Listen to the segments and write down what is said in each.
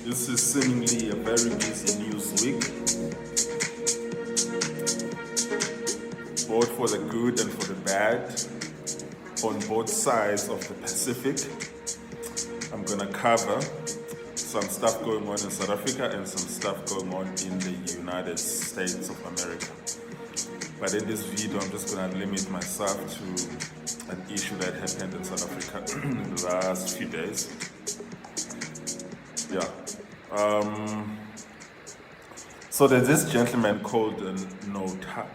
This is seemingly a very busy news week, both for the good and for the bad, on both sides of the Pacific. I'm gonna cover some stuff going on in South Africa and some stuff going on in the United States of America. But in this video, I'm just gonna limit myself to an issue that happened in South Africa in the last few days. Yeah. So there's this gentleman called Nota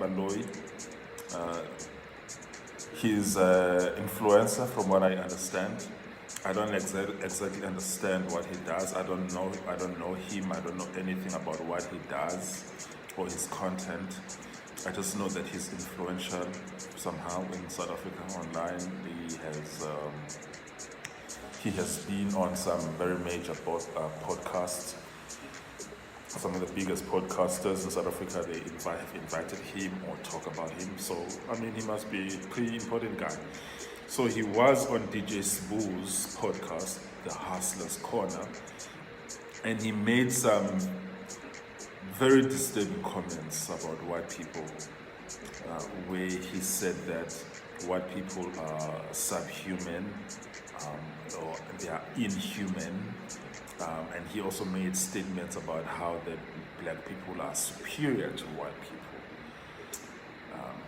Baloyi. He's an influencer, from what I understand. I don't exactly understand what he does. I don't know him. I don't know anything about what he does or his content. I just know that he's influential somehow in South Africa online. He has been on some very major podcasts. Some of the biggest podcasters in South Africa, they have invited him or talk about him. So, I mean, he must be a pretty important guy. So he was on DJ Sbu's podcast, The Hustler's Corner, and he made some very disturbing comments about white people, where he said that white people are subhuman, or they are inhuman, and he also made statements about how the black people are superior to white people.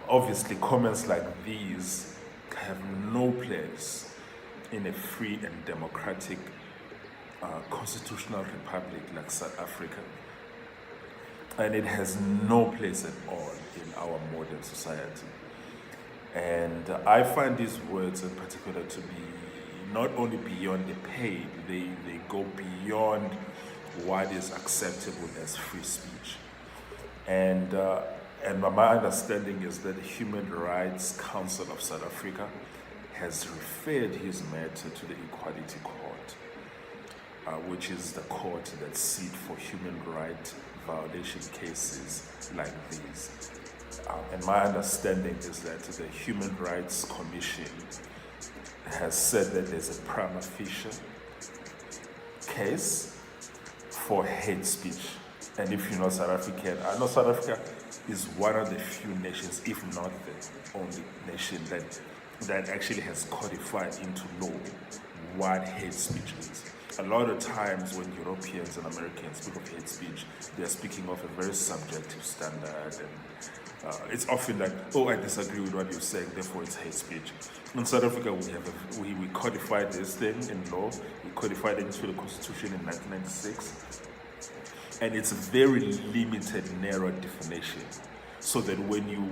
Obviously, comments like these have no place in a free and democratic constitutional republic like South Africa, and it has no place at all in our modern society. And I find these words in particular to be not only beyond the pale, they go beyond what is acceptable as free speech. And my understanding is that the Human Rights Council of South Africa has referred his matter to the Equality Court, which is the court that sits for human rights violation cases like these. And my understanding is that the Human Rights Commission has said that there's a prima facie case for hate speech. And if you're not South African, I know South Africa is one of the few nations, if not the only nation, that actually has codified into law what hate speech is. A lot of times when Europeans and Americans speak of hate speech, they're speaking of a very subjective standard, and it's often like, oh, I disagree with what you're saying, therefore it's hate speech. In South Africa, we codified this thing in law. We codified it into the Constitution in 1996, and it's a very limited, narrow definition. So that when you,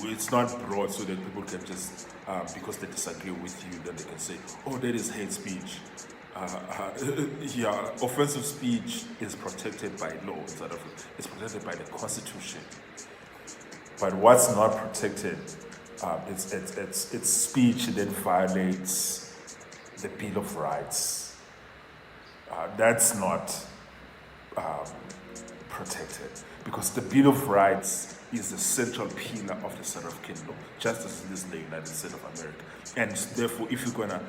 it's not broad, so that people can just, because they disagree with you, then they can say, oh, that is hate speech. Yeah, offensive speech is protected by law in South Africa. It's protected by the Constitution. But what's not protected, it's speech that violates the Bill of Rights. That's not protected, because the Bill of Rights is the central pillar of the South African law, just as it is in the United States of America. And therefore, if you're going to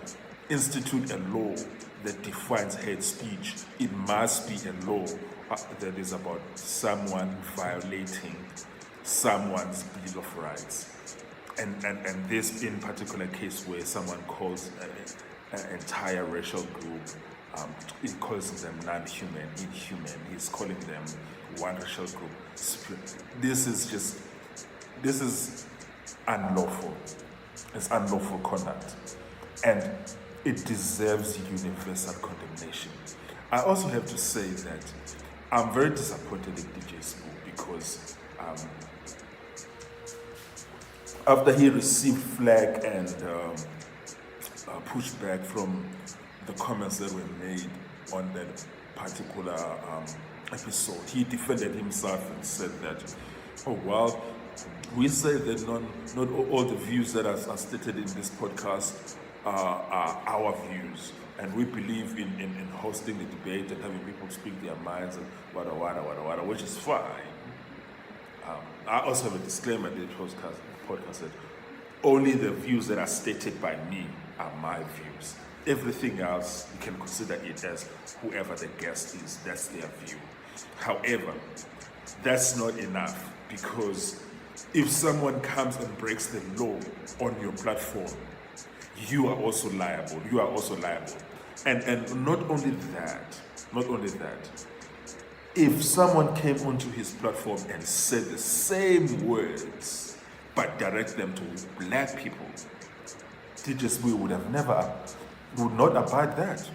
institute a law that defines hate speech, it must be a law that is about someone violating someone's Bill of Rights. And this in particular case where someone calls an entire racial group, he calls them non-human, inhuman, he's calling them one racial group. This is unlawful. It's unlawful conduct. And it deserves universal condemnation. I also have to say that I'm very disappointed in DJ Sbu, because after he received flack and pushback from the comments that were made on that particular episode, he defended himself and said that, oh well, we say that not all the views that are stated in this podcast are our views, and we believe in hosting the debate and having people speak their minds and wada, which is fine. I also have a disclaimer in the podcast that only the views that are stated by me are my views. Everything else, you can consider it as whoever the guest is, that's their view. However, that's not enough, because if someone comes and breaks the law on your platform, you are also liable. You are also liable. And not only that, if someone came onto his platform and said the same words, but direct them to black people, DJ Sbu would not abide that.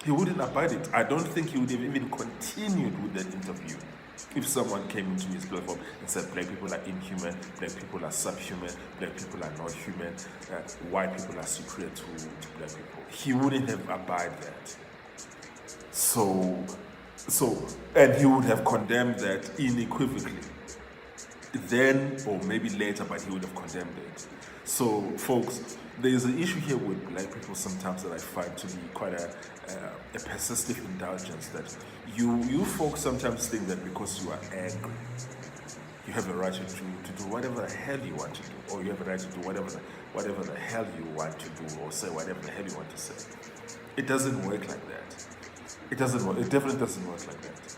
He wouldn't abide it. I don't think he would have even continued with that interview if someone came into his platform and said black people are inhuman, black people are subhuman, black people are not human, white people are superior to black people. He wouldn't have abided that. So, and he would have condemned that unequivocally. Then, or maybe later, but he would have condemned it. So, folks, there is an issue here with black people sometimes that I find to be quite a persistent indulgence, that you folks sometimes think that because you are angry, you have a right to do whatever the hell you want to do, or you have a right to do whatever the hell you want to do, or say whatever the hell you want to say. It doesn't work like that. It doesn't work. It definitely doesn't work like that.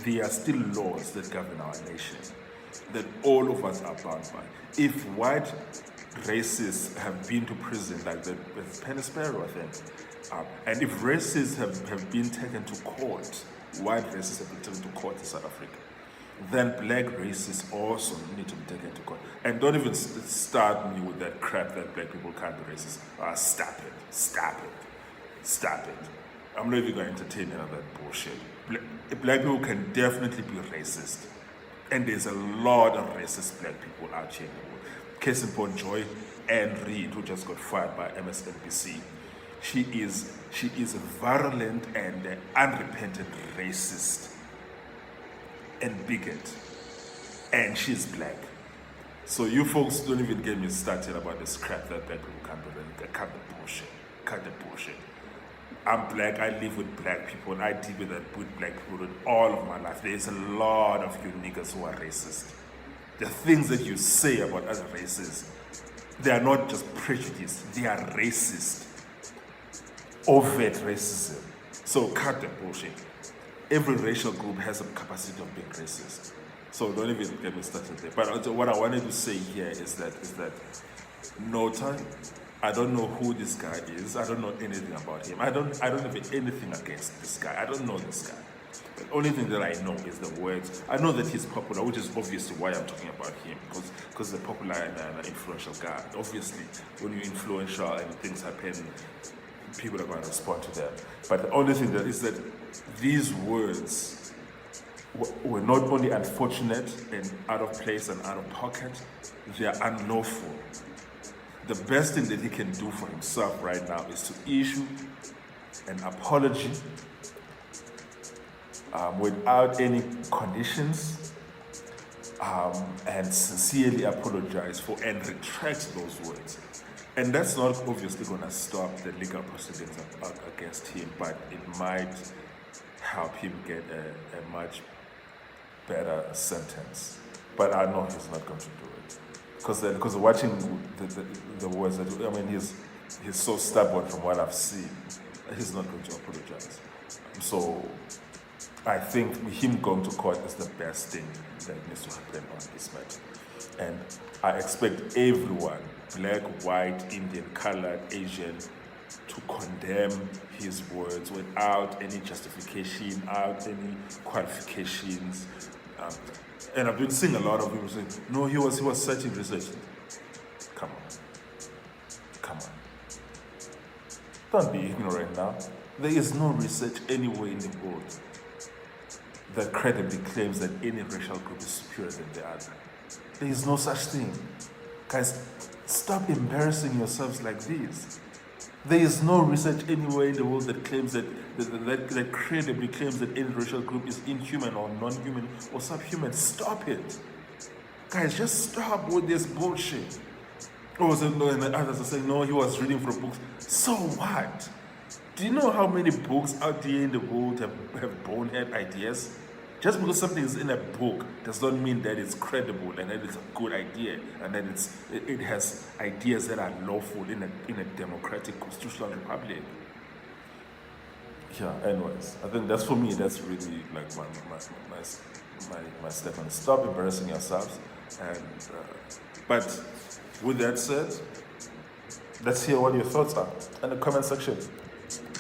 There are still laws that govern our nation that all of us are bound by. If white racists have been to prison, like the Penny Sparrow, I think, and if racists have been taken to court, white racists have been taken to court in South Africa, then black racists also need to be taken to court. And don't even start me with that crap that black people can't be racist. Stop it. I'm not even going to entertain any of that bullshit. Black people can definitely be racist. And there's a lot of racist black people out here in the world. Case in point, Joy Ann Reid, who just got fired by MSNBC. She is a virulent and unrepentant racist and bigot. And she's black. So you folks don't even get me started about this crap that black people can't be. Cut the bullshit. I'm black, I live with black people, and I deal with black people all of my life. There's a lot of you niggas who are racist. The things that you say about other races, they are not just prejudice, they are racist. Overt racism. So cut the bullshit. Every racial group has a capacity of being racist. So don't even get me started there. But what I wanted to say here is that Nota, I don't know who this guy is. I don't know anything about him. I don't have anything against this guy. I don't know this guy. The only thing that I know is the words. I know that he's popular, which is obviously why I'm talking about him, because he's a popular and an influential guy. Obviously, when you're influential and things happen, people are going to respond to them. But the only thing that is that these words were not only unfortunate and out of place and out of pocket, they are unlawful. The best thing that he can do for himself right now is to issue an apology without any conditions, and sincerely apologize for and retract those words. And that's not obviously going to stop the legal proceedings against him, but it might help him get a much better sentence. But I know he's not going to do it. Because watching the words, he's so stubborn from what I've seen. He's not going to apologize. So I think him going to court is the best thing that needs to happen on this matter. And I expect everyone, black, white, Indian, colored, Asian, to condemn his words without any justification, without any qualifications. And I've been seeing a lot of people saying, no, he was searching, researching. Come on. Don't be ignorant now. There is no research anywhere in the world that credibly claims that any racial group is superior than the other. There is no such thing. Guys, stop embarrassing yourselves like this. There is no research anywhere in the world that claims that credibly claims that any racial group is inhuman or non-human or subhuman. Stop it. Guys, just stop with this bullshit. Oh, so no, and the others are saying, no, he was reading from books. So what? Do you know how many books out there in the world have bonehead ideas? Just because something is in a book does not mean that it's credible and that it's a good idea and that it has ideas that are lawful in a democratic constitutional republic. Yeah, anyways, I think that's, for me, that's really like my statement. Stop embarrassing yourselves. And but with that said, let's hear what your thoughts are in the comment section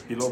below.